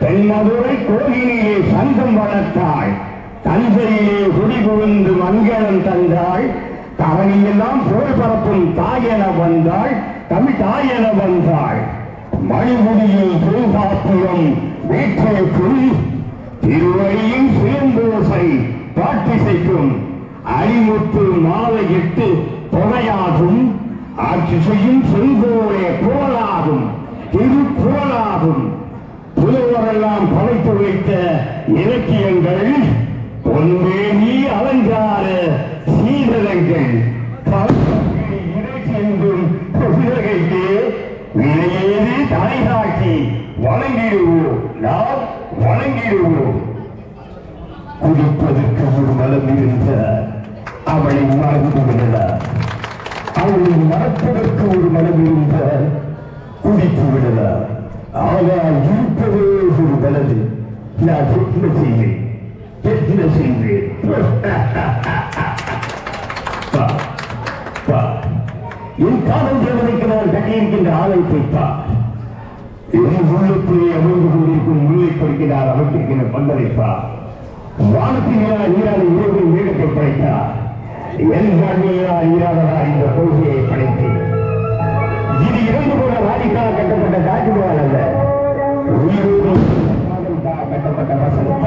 தென்மதுரை கோயிலிலே சங்கம் வளர்த்தாள், தஞ்சையிலே குடிபுகுந்து மங்களம் தந்தாள், தவணியெல்லாம் போல் பரப்பும் தாயென வந்தாள், தமிழ் தாயென வந்தாள். மணிமுடியில் திருகாப்புறம் வீட்டேற்கும், திருவழியில் சுயம்பூசை பாட்டிசைக்கும், அணிமுத்து மாலையிட்டு தொகையாகும், ஆட்சி செய்யும் செங்கோலே புகழாகும், திருப்புகழாகும். புலவரெல்லாம் படைத்து வைத்த இலக்கியங்கள், பொன்மேனி அலங்கார சீதனங்கள், இடை சென்றும் கொசுகைக்கு விலையேறி தலைகாட்டி வணங்கிடுவோம், நாம் வணங்கிடுவோம். குடிப்பதற்கு ஒரு மலம் இருந்த அவளை மறந்து விடலாம், அவளை மறப்பதற்கு ஒரு மனம் இருந்த குடித்து விடலாம். ஆனால் இருப்பதே ஒரு மனது. நான் என்ன செய்வேன், என்ன செய்வேன்? என் காதல் தேவதைக்கு நான் கட்டியிருக்கின்ற ஆலயத்தை என் உள்ளத்திலே அமர்ந்து கொண்டிருக்கும் முல்லை படுக்கிறார் அமைத்திருக்கின்ற பந்தலைப்பா. வானத்தினால் நீரான உறவின் வீடத்தை படைத்தார். என் வாழ்வியலால் நீரானதா இந்த கொள்கையை படைத்தேன். இது இறந்து போன ராணிக்காக கட்டப்பட்ட தாஜ்மஹால் அல்ல, உயிரோடு கட்டப்பட்ட வசனம்.